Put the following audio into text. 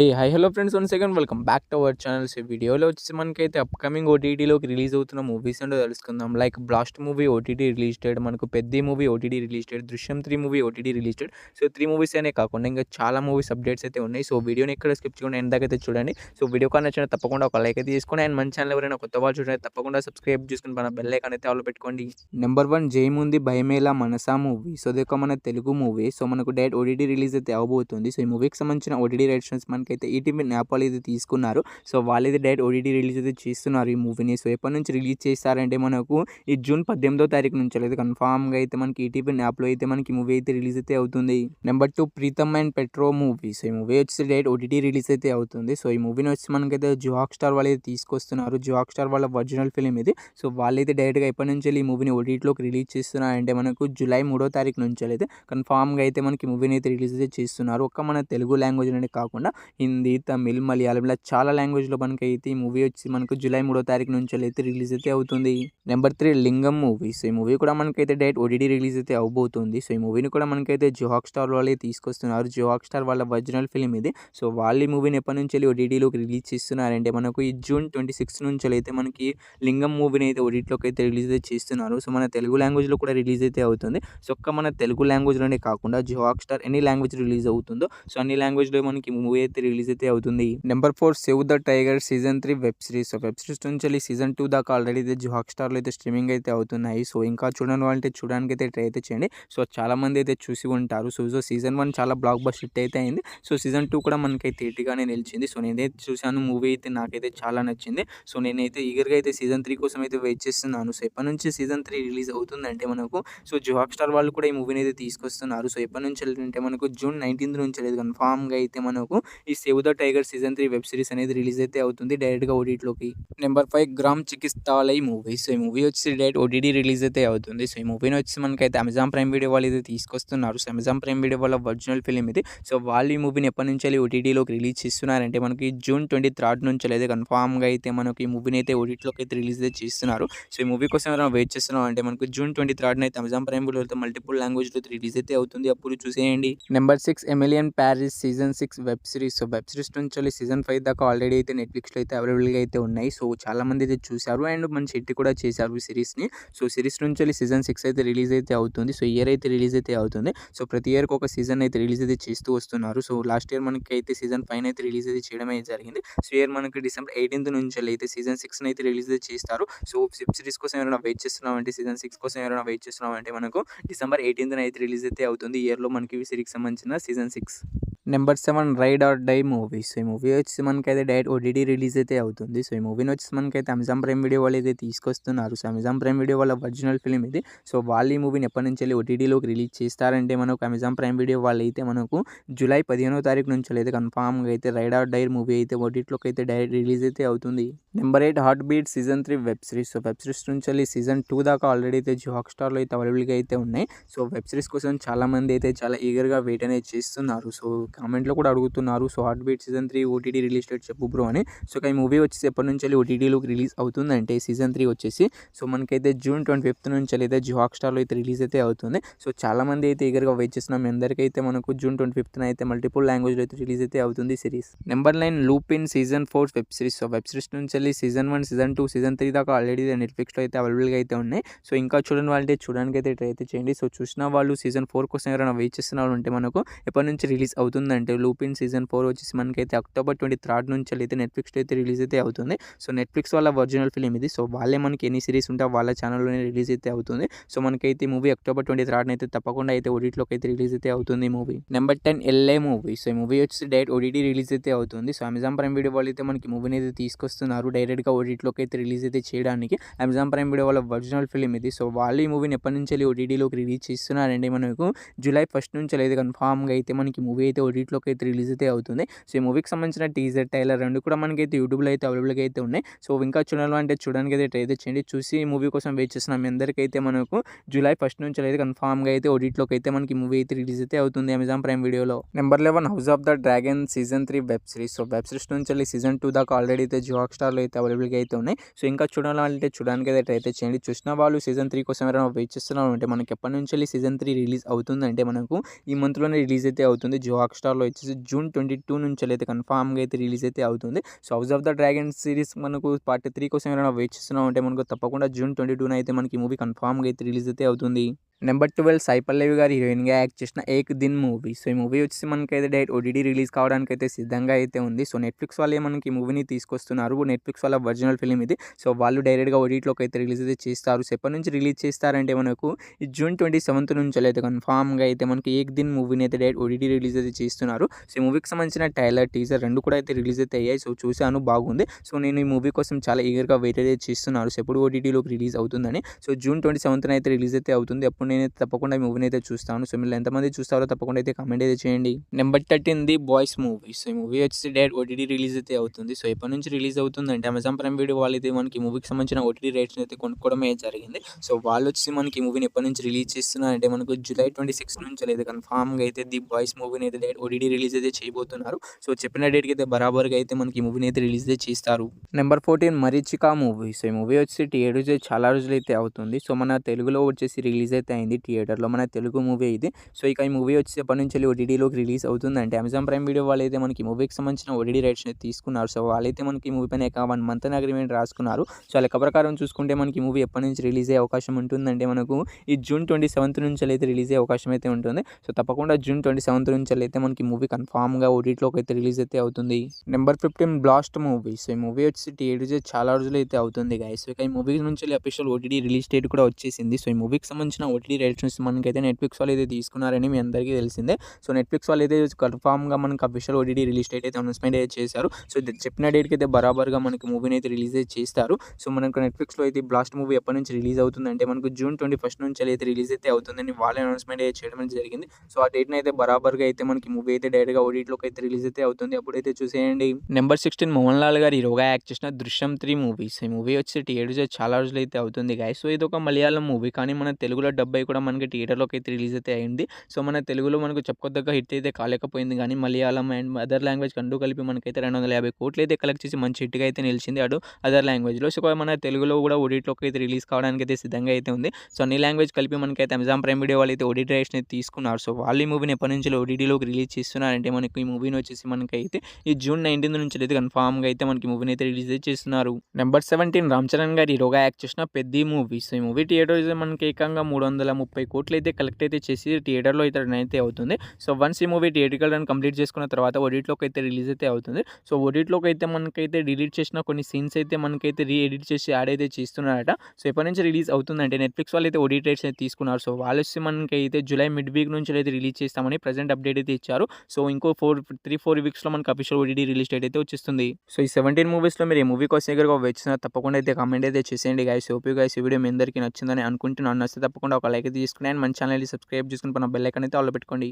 Hello friends, once again welcome back to our channels. ఈ వీడియోలో వచ్చేసి మనకైతే అప్కమింగ్ ఓటీటీలోకి రిలీజ్ అవుతున్న మూవీస్ ఏంటో తెలుసుకుందాం. Like blast movie OTT release చేయడం, మనకు పెద్ద మూవీ ఓటీటీ రిలీజ్ చేయడం, దృశ్యం 3 మూవీ ఓటీటీ రిలీజ్ చేయడం. సో 3 మూవీస్ అనే కాకుండా ఇంకా చాలా మూవీస్ అప్డేట్స్ అయితే ఉన్నాయి. సో వీడియోని ఎక్కడ స్కిప్ చేయకుండా ఎండ్ దాకా అయితే చూడండి. సో వీడియో కానీ నచ్చిన తప్పకుండా ఒక లైక్ అయితే తీసుకోండి. అండ్ మన ఛానల్ ఎవరైనా కొత్త వాళ్ళు చూడండి తప్పకుండా సబ్స్క్రైబ్ చేసుకుని మన బెల్ ఐకాన్ అయితే ఆల్ పెట్టుకోండి. నెంబర్ 1 జయముంది భయమేలా మనసా మూవీ. సో ఇది ఒక మన తెలుగు మూవీ. సో మనకు డైరెక్ట్ ఓటీటీ రిలీజ్ అయితే అవబోతుంది. సో ఈ మూవీకి సంబంధించిన ఓటీటీ రైట్స్ మనకైతే ఈటీవీ నేపాల్ ఇది తీసుకున్నారు. సో వాళ్ళైతే డైరెక్ట్ ఓటీటీ రిలీజ్ అయితే చేస్తున్నారు ఈ మూవీని. సో ఎప్పటి నుంచి రిలీజ్ చేస్తారంటే మనకు ఈ జూన్ 18వ తారీఖు నుంచి అయితే కన్ఫామ్గా అయితే మనకి ఈటీవీ యాప్లో అయితే మనకి మూవీ అయితే రిలీజ్ అయితే అవుతుంది. Number 2 Pritam and petro movie. So ఈ మూవీ వచ్చి డైరెక్ట్ ఓటీటీ రిలీజ్ అయితే అవుతుంది. సో ఈ మూవీని వచ్చి మనకైతే జియో హాట్‌స్టార్ వాళ్ళు అయితే తీసుకొస్తున్నారు. జియో హాట్‌స్టార్ వాళ్ళ ఒరిజినల్ ఫిలిం ఇది. సో వాళ్ళైతే డైరెక్ట్గా ఎప్పటి నుంచి ఈ మూవీని ఓటీటీలోకి రిలీజ్ చేస్తున్నారంటే మనకు జూలై 3వ తారీఖు నుంచి అయితే కన్ఫామ్గా అయితే మనకి మూవీని అయితే రిలీజ్ అయితే చేస్తున్నారు. ఒక్క మన తెలుగు లాంగ్వేజ్లోనే కాకుండా హిందీ, తమిళ్, మలయాళం ఇలా చాలా లాంగ్వేజ్లో మనకైతే ఈ మూవీ వచ్చి మనకు జూలై 3వ తారీఖు నుంచి అయితే రిలీజ్ అయితే అవుతుంది. నెంబర్ 3 లింగం మూవీ. సో ఈ మూవీ కూడా మనకైతే డైరెక్ట్ ఓటీటీ రిలీజ్ అయితే అవబోతుంది. సో ఈ మూవీని కూడా మనకైతే జియో హాట్‌స్టార్ వాళ్ళే తీసుకొస్తున్నారు. జియో హాట్‌స్టార్ వాళ్ళ ఒరిజినల్ ఫిలిం ఇది. సో వాళ్ళు ఈ మూవీని ఎప్పటి నుంచి ఓటీటీలోకి రిలీజ్ చేస్తున్నారంటే మనకు ఈ జూన్ 26 నుంచి అయితే మనకి లింగం మూవీని అయితే ఓటీటీలోకి అయితే రిలీజ్ అయితే చేస్తున్నారు. సో మన తెలుగు లాంగ్వేజ్లో కూడా రిలీజ్ అయితే అవుతుంది. సో ఒక్క మన తెలుగు లాంగ్వేజ్లోనే కాకుండా జియో హాట్‌స్టార్ ఎన్ని లాంగ్వేజ్ రిలీజ్ అవుతుందో సో అన్ని లాంగ్వేజ్లో మనకి మూవీ అయితే రిలీజ్ అయితే అవుతుంది. Number 4 save the tiger season 3 web series. So web series నుంచి సీజన్ 2 దాకా ఆల్రెడీ అయితే జియో హాట్‌స్టార్లో అయితే స్ట్రీమింగ్ అయితే అవుతున్నాయి. సో ఇంకా చూడని వాళ్ళంటే చూడడానికి అయితే ట్రై అయితే చేయండి. సో చాలా మంది అయితే చూసి ఉంటారు. సో సీజన్ 1 చాలా బ్లాక్ బస్టర్ హిట్ అయితే అయింది. సో సీజన్ 2 కూడా మనకైతే హిట్‌గానే నిలిచింది. సో నేనైతే చూశాను, మూవీ అయితే నాకైతే చాలా నచ్చింది. సో నేనైతే ఈగర్‌గా అయితే సీజన్ 3 కోసం అయితే వెయిట్ చేస్తున్నాను. సో ఎప్పటి నుంచి సీజన్ 3 రిలీజ్ అవుతుందంటే మనకు సో జియో హాట్‌స్టార్ వాళ్ళు కూడా ఈ మూవీని అయితే తీసుకొస్తున్నారు. సో ఎప్పటి నుంచి అంటే మనకు జూన్ 19 నుంచి లేదు కన్ఫామ్‌గా అయితే మనకు ఈ save the tiger season 3 web series అనేది రిలీజ్ అయితే అవుతుంది డైరెక్ట్‌గా ఓటీటీలోకి. Number 5 Gram Chikitsalay movie. So ఈ మూవీ వచ్చి డైరెక్ట్ ఓటీటీ రిలీజ్ అయితే అవుతుంది. సో ఈ మూవీని వచ్చి మనకైతే అమెజాన్ ప్రైమ్ వీడియో వాళ్ళు అయితే తీసుకొస్తున్నారు. సో అమెజాన్ ప్రైమ్ వీడియో వాళ్ళ ఒరిజినల్ ఫిలిం ఇది. సో వాళ్ళు ఈ మూవీని ఎప్పటి నుంచి ఓటీటీలోకి రిలీజ్ చేస్తున్నారంటే మనకి జూన్ 23 నుంచి అయితే కన్ఫామ్‌గా అయితే మనకి ఈ మూవీని అయితే ఓటీటీలోకి అయితే రిలీజ్ అయితే చేస్తున్నారు. సో ఈ మూవీ కోసం ఎవరైనా వెయిట్ చేస్తున్నాం అంటే మనకు జూన్ 23 అయితే అమెజాన్ ప్రైమ్ వీడియో అయితే మల్టిపుల్ లాంగ్వేజ్‌లో రిలీజ్ అయితే అవుతుంది. అప్పుడు చూసేయండి. Number 6 Emily in Paris season 6 web series. So web series నుంచి సీజన్ 5 దాకా ఆల్రెడీ అయితే నెట్‌ఫ్లిక్స్‌లో అయితే అవైలబుల్‌గా అయితే ఉన్నాయి. సో చాలామంది అయితే చూశారు అండ్ మంచి హిట్ కూడా చేశారు ఈ సిరీస్‌ని. సో సిరీస్ నుంచి సీజన్ 6 అయితే రిలీజ్ అయితే అవుతుంది. సో ఇయర్ అయితే రిలీజ్ అయితే అవుతుంది. సో ప్రతి ఇయర్‌కి ఒక సీజన్ అయితే రిలీజ్ అయితే చేస్తూ వస్తున్నారు. సో లాస్ట్ ఇయర్ మనకైతే సీజన్ 5 అయితే రిలీజ్ అయితే చేయడం అయితే జరిగింది. సో ఇయర్ మనకి డిసెంబర్ 18 నుంచి అయితే సీజన్ 6 అయితే రిలీజ్ అయితే చేస్తారు. సో వెబ్ సిరీస్ కోసం ఎవరైనా వెయిట్ చేస్తున్నామంటే సీజన్ 6 కోసం ఎవరైనా వెయిట్ చేస్తున్నామంటే మనకు డిసెంబర్ 18 అయితే రిలీజ్ అయితే అవుతుంది. ఈ ఇయర్‌లో మనకి ఈ సిరీస్‌కి సంబంధించిన season 6. Number 7 ride or die movie. So ఈ మూవీ వచ్చి మనకైతే డైరెక్ట్ ఓటీటీ రిలీజ్ అయితే అవుతుంది. సో ఈ మూవీని వచ్చి మనకైతే అమెజాన్ ప్రైమ్ వీడియో వాళ్ళు అయితే తీసుకొస్తున్నారు. సో అమెజాన్ ప్రైమ్ వీడియో వాళ్ళ ఒరిజినల్ ఫిలిం ఇది. సో వాళ్ళు ఈ మూవీని ఎప్పటి నుంచి ఓటీటీలోకి రిలీజ్ చేస్తారంటే మనకు అమెజాన్ ప్రైమ్ వీడియో వాళ్ళు అయితే మనకు జూలై 15వ తారీఖు నుంచి అయితే కన్ఫామ్‌గా అయితే రైడ్ ఆర్ డై మూవీ అయితే ఓటీటీలోకి అయితే డైరెక్ట్ రిలీజ్ అయితే అవుతుంది. Number 8 heart beat season 3 web series. So web series నుంచి సీజన్ 2 దాకా ఆల్రెడీ అయితే జియో హాట్‌స్టార్లో అయితే అవైలబుల్‌గా అయితే ఉన్నాయి. సో వెబ్ సిరీస్ కోసం చాలామంది అయితే చాలా ఈగర్‌గా వెయిట్ అనేది చేస్తున్నారు. సో కామెంట్‌లో కూడా అడుగుతున్నారు. So heart beat season 3 OTT release date చెప్పు బ్రో అని. సో ఈ మూవీ వచ్చేసి ఎప్పటి నుంచి ఓటీటీలోకి రిలీజ్ అవుతుందంటే సీజన్ 3 వచ్చేసి సో మనకైతే జూన్ 25 నుంచి అయితే జియో హాట్‌స్టార్లో అయితే రిలీజ్ అయితే అవుతుంది. సో చాలామంది అయితే ఈగర్‌గా వెయిట్ చేస్తున్నాం. మీ అందరికైతే మనకు జూన్ 25 అయితే మల్టిపుల్ లాంగ్వేజ్లో అయితే రిలీజ్ అయితే అవుతుంది series. Number 9 Lupin season 4 web series. So web series నుంచి సీజన్ 1, సీజన్ 2, సీజన్ 3 దాకా ఆల్రెడీ నెట్‌ఫ్లిక్స్‌లో అయితే అవైలబుల్‌గా అయితే ఉన్నాయి. సో ఇంకా చూడని వాళ్ళంటే చూడడానికి అయితే ట్రై అయితే చేయండి. సో చూసిన వాళ్ళు సీజన్ 4 కోసం ఎవరైనా వెయిట్ చేస్తున్న వాళ్ళు ఉంటే మనకు ఎప్పటి నుంచి రిలీజ్ అవుతుందంటే లూపిన్ సీజన్ 4 వచ్చేసి మనకైతే అక్టోబర్ 23 నుంచి అయితే నెట్‌ఫ్లిక్స్‌లో అయితే రిలీజ్ అయితే అవుతుంది. సో నెట్‌ఫ్లిక్స్ వాళ్ళ ఒరిజినల్ ఫిలిం ఇది. సో వాళ్ళే మనకి ఎన్ని సిరీస్ ఉంటే వాళ్ళ ఛానల్‌లోనే రిలీజ్ అయితే అవుతుంది. సో మనకైతే ఈ మూవీ అక్టోబర్ 23 అయితే తప్పకుండా అయితే ఓటీటీలోకి అయితే రిలీజ్ అయితే అవుతుంది ఈ movie. Number 10 LA movie. So ఈ మూవీ వచ్చేసి డైరెక్ట్ ఓటీటీ రిలీజ్ అయితే అవుతుంది. సో అమెజాన్ ప్రైమ్ వీడియో వాళ్ళు అయితే మనకి మూవీని అయితే తీసుకొస్తున్నారు డైరెక్ట్‌గా ఓటీటీలోకి అయితే రిలీజ్ అయితే చేయడానికి. అమెజాన్ ప్రైమ్ వీడియో వాళ్ళ ఒరిజినల్ ఫిలిం ఇది. సో వాళ్ళు ఈ మూవీని ఎప్పటి నుంచి ఓటీటీలోకి రిలీజ్ చేస్తున్నారంటే మనకు జూలై 1 నుంచి అయితే కన్ఫామ్‌గా అయితే మనకి మూవీ అయితే ఓటీటీలోకి అయితే రిలీజ్ అయితే అవుతుంది. సో ఈ మూవీకి సంబంధించిన టీజర్, ట్రైలర్ 2 కూడా మనకైతే యూట్యూబ్‌లో అయితే అవైలబుల్‌గా అయితే ఉన్నాయి. సో ఇంకా చూడాలంటే చూడడానికి అయితే ట్రై అయితే చేయండి. చూసి ఈ మూవీ కోసం వెయిట్ చేస్తున్న మీ అందరికైతే మనకు జూలై 1 నుంచి అయితే కన్ఫామ్‌గా అయితే ఓటీటీలోకి అయితే మనకి మూవీ అయితే రిలీజ్ అయితే అవుతుంది అమెజాన్ ప్రైమ్ వీడియోలో. Number 11 house of the dragon season 3 web series. So web series నుంచి సీజన్ 2 దాకా ఆల్రెడీ అయితే జియో హాట్‌స్టార్లో అయితే అవైలబుల్‌గా అయితే ఉన్నాయి. సో ఇంకా చూడాలంటే చూడడానికి అయితే ట్రై అయితే చేయండి. చూసిన వాళ్ళు సీజన్ 3 కోసం ఎవరైనా వెయిట్ చేస్తున్నారు అంటే మనకి ఎప్పటి నుంచి సీజన్ 3 రిలీజ్ అవుతుందంటే మనకు ఈ మంత్‌లోనే రిలీజ్ అయితే అవుతుంది. జియో హాట్‌స్టార్లో వచ్చేసి జూన్ 2 నుంచెల్లయితే కన్ఫర్మ్‌గా అయితే రిలీజ్ అయితే అవుతుంది. So 'house of the dragon' series మనకు పార్ట్ 3 కోసం ఎవరైనా వెయిట్ చేస్తున్నామంటే మనకు తప్పకుండా జూన్ 22న అయితే మనకి ఈ మూవీ కన్ఫర్మ్‌గా అయితే రిలీజ్ అయితే అవుతుంది. నెంబర్ 12 సాయి పల్లవి గారు హీరోయిన్‌గా యాక్ట్ చేసిన 'ఏక్ దిన్' మూవీ. సో ఈ మూవీ వచ్చేసి మనకైతే డైరెక్ట్ ఓటీటీ రిలీజ్ కావడానికైతే సిద్ధంగా అయితే ఉంది. సో నెట్‌ఫ్లిక్స్ వాళ్ళే మనకి ఈ మూవీని తీసుకొస్తున్నారు. నెట్‌ఫ్లిక్స్ వాళ్ళ ఒరిజినల్ ఫిల్మ్ ఇది. సో వాళ్ళు డైరెక్ట్‌గా ఓటీటీలోకి అయితే రిలీజ్ అయితే చేస్తారు. సో ఎప్పటి నుంచి రిలీజ్ చేస్తారంటే మనకు ఈ జూన్ 27 నుంచెల్లయితే కన్ఫర్మ్‌గా అయితే మనకి 'ఏక్ దిన్' మూవీని అయితే డైరెక్ట్ ఓటీటీ రిలీజ్ అయితే చేస్తున్నారు. సో ఈ మూవీకి సంబంధించిన ట్రైలర్, టీజర్ 2 కూడా అయితే రిలీజ్ అయితే అయ్యాయి. సో చూసాను, బాగుంది. సో నేను ఈ మూవీ కోసం చాలా ఈగర్‌గా వెయిట్ అయితే చేస్తున్నాను. సో ఎప్పుడు ఓటీటీలోకి రిలీజ్ అవుతుందని. సో జూన్ 27న అయితే రిలీజ్ అయితే అవుతుంది. అప్పుడు నేనైతే తప్పకుండా ఈ మూవీని అయితే చూస్తాను. సో మీరు ఎంతమంది చూస్తారో తప్పకుండా అయితే కామెంట్ అయితే చేయండి. Number 13 the boys movie. So ఈ మూవీ వచ్చేసి డైరెక్ట్ ఓటీటీ రిలీజ్ అయితే అవుతుంది. సో ఎప్పటి నుంచి రిలీజ్ అవుతుందంటే అమెజాన్ ప్రైమ్ వీడియో వాళ్ళైతే మనకి ఈ మూవీకి సంబంధించిన ఓటీటీ రైట్స్‌ని అయితే కొనుక్కోవడమే జరిగింది. సో వాళ్ళు వచ్చి మనకి ఈ మూవీని ఎప్పటి నుంచి రిలీజ్ చేస్తున్నారంటే మనకు జూలై 26 నుంచి అయితే కన్ఫర్మ్‌గా అయితే ది బాయ్స్ మూవీని అయితే డైరెక్ట్ ఓటీటీ రిలీజ్ అయితే చేయబోతున్నారు. సో చెప్పిన డేట్‌కి అయితే బరాబర్‌గా అయితే మనకి ఈ మూవీని అయితే రిలీజ్ అయితే చేస్తారు. Number 14 Marichika movie. సో ఈ మూవీ వచ్చేసి థియేటర్స్ చాలా రోజులు అయితే అవుతుంది. సో మన తెలుగులో వచ్చేసి రిలీజ్ అయితే అయింది థియేటర్‌లో. మన తెలుగు మూవీ ఇది. సో ఇక ఈ మూవీ వచ్చేసి ఎప్పటి నుంచి ఓటీటీలోకి రిలీజ్ అవుతుందంటే అమెజాన్ ప్రైమ్ వీడియో వాళ్ళైతే మనకి మూవీకి సంబంధించిన ఓటీటీ రైట్స్‌ని తీసుకున్నారు. సో వాళ్ళైతే మనకి ఈ మూవీ పైన 1 మంత్ అగ్రీమెంట్ రాసుకున్నారు. సో లెక్క ప్రకారం చూసుకుంటే మనకి ఈ మూవీ ఎప్పటి నుంచి రిలీజ్ అయ్యే అవకాశం ఉంటుందంటే మనకు ఈ జూన్ 27 నుంచెల్లయితే రిలీజ్ అయ్యే అవకాశం అయితే ఉంటుంది. సో తప్పకుండా జూన్ 27 నుంచెల్లయితే మనకి మూవీ కన్ఫర్మ్‌గా ఓటీటీలోకి అయితే రిలీజ్ అయితే అవుతుంది. Number 15 blast movie. సో ఈ మూవీ వచ్చేసి థియేటర్స్ చాలా రోజులు అయితే అవుతుంది గైస్. సో ఇక ఈ మూవీ నుంచి అఫీషియల్ ఓటీటీ రిలీజ్ డేట్ కూడా వచ్చేసింది. సో ఈ మూవీకి సంబంధించిన ఓటీటీ రైట్స్ మనకైతే నెట్‌ఫ్లిక్స్ వాళ్ళు అయితే తీసుకున్నారని మీ అందరికీ తెలిసిందే. సో నెట్‌ఫ్లిక్స్ వాళ్ళు అయితే కన్ఫర్మ్‌గా మనకి అఫీషియల్ ఓటీటీ రిలీజ్ డేట్ అయితే అనౌన్స్‌మెంట్ అయితే చేశారు. సో చెప్పిన డేట్‌కి అయితే బరాబర్‌గా మనకి మూవీని అయితే రిలీజ్ అయితే చేస్తారు. సో మనకు నెట్‌ఫ్లిక్స్‌లో అయితే బ్లాస్ట్ మూవీ ఎప్పటి నుంచి రిలీజ్ అవుతుందంటే మనకు జూన్ 21 నుంచి అయితే రిలీజ్ అయితే అవుతుందని వాళ్ళే అనౌన్స్‌మెంట్ అయితే చేయడం జరిగింది. సో ఆ డేట్‌ని అయితే బరాబర్‌గా అయితే మనకి మూవీ అయితే డైరెక్ట్‌గా ఓటీటీలోకి అయితే రిలీజ్ అయితే అవుతుంది. అప్పుడైతే చూసేయండి. నెంబర్ 16 మోహన్ లాల్ గారు హీరోగా యాక్ట్ చేసిన 'దృశ్యం 3' మూవీస్. ఈ మూవీ వచ్చి థియేటర్స్ చాలా రోజులు అయితే అవుతుంది గైస్. సో ఇది ఒక మలయాళం మూవీ, కానీ మన తెలుగులో డబ్ అయ్యి కూడా మనకి థియేటర్‌లోకి అయితే రిలీజ్ అయితే అయింది. సో మన తెలుగులో మనకు చెప్పుకోదగ్గ హిట్ అయితే కాలేకపోయింది, కానీ మలయాళం అండ్ అదర్ లాంగ్వేజ్ 2 కలిపి మనకైతే 250 కోట్లు అయితే కలెక్ట్ చేసి మంచి హిట్‌గా అయితే నిలిచింది అదర్ లాంగ్వేజ్‌లో. సో మన తెలుగులో కూడా ఓటీటీలోకి అయితే రిలీజ్ కావడానికి అయితే సిద్ధంగా అయితే ఉంది. సో అన్ని లాంగ్వేజ్ కలిపి మనకైతే అమెజాన్ ప్రైమ్ వీడియో వాళ్ళు అయితే ఓటీటీ రైట్స్‌ని తీసుకున్నారు. సో వాళ్ళు ఈ మూవీని ఎప్పటి నుంచి ఓటీటీలోకి రిలీజ్ చేస్తున్నారంటే మనకి ఈ మూవీని వచ్చేసి మనకైతే ఈ జూన్ 19 నుంచి అయితే కన్ఫర్మ్‌గా అయితే మనకి మూవీని అయితే రిలీజ్ అయితే చేస్తున్నారు. నెంబర్ 17 రామ్ చరణ్ గారు హీరోగా యాక్ట్ చేసిన 'పెద్ది' మూవీ. సో ఈ మూవీ థియేటర్స్ మనకి ఏకంగా 330 కోట్లు అయితే కలెక్ట్ అయితే చేసి థియేటర్లో అయితే రన్ అయితే అవుతుంది. సో వన్స్ ఈ మూవీ థియేట్రికల్ రన్ కంప్లీట్ చేసుకున్న తర్వాత ఓటీటీలోకి అయితే రిలీజ్ అయితే అవుతుంది. సో ఓటీటీలోకి అయితే మనకైతే డిలీట్ చేసిన కొన్ని సీన్స్ అయితే మనకైతే ఎడిట్ చేసి యాడ్ అయితే చేస్తున్నారట. సో ఎప్పటి నుంచి రిలీజ్ అవుతుందంటే నెట్‌ఫ్లిక్స్ వాళ్ళు అయితే ఓటీటీ రైట్స్ అయితే తీసుకున్నారు. సో వాళ్ళు వచ్చి మనకైతే జూలై మిడ్ వీక్ నుంచి అయితే రిలీజ్ చేస్తామని ప్రెజెంట్ అప్డేట్ అయితే ఇచ్చారు. సో ఇంకో 3-4 వీక్స్‌లో మనకి అఫీషియల్ ఓటీటీ రిలీజ్ డేట్ అయితే వచ్చేస్తుంది. సో ఈ 17 మూవీస్‌లో మీరు ఈ మూవీ కోసం ఎగరగా వెయిట్ చేస్తున్నారు, తప్పకుండా అయితే కామెంట్ అయితే చేసేయండి గైస్. హోప్ యూ గైస్ ఈ వీడియో మీ అందరికీ నచ్చిందని అనుకుంటున్నాను. నచ్చితే తప్పకుండా ఒక లైక్ అయితే తీసుకోండి అండ్ మన ఛానల్‌ని సబ్స్క్రైబ్ చేసుకొని పక్కన బెల్ ఐకాన్ అయితే ఆల్‌లో పెట్టుకోండి.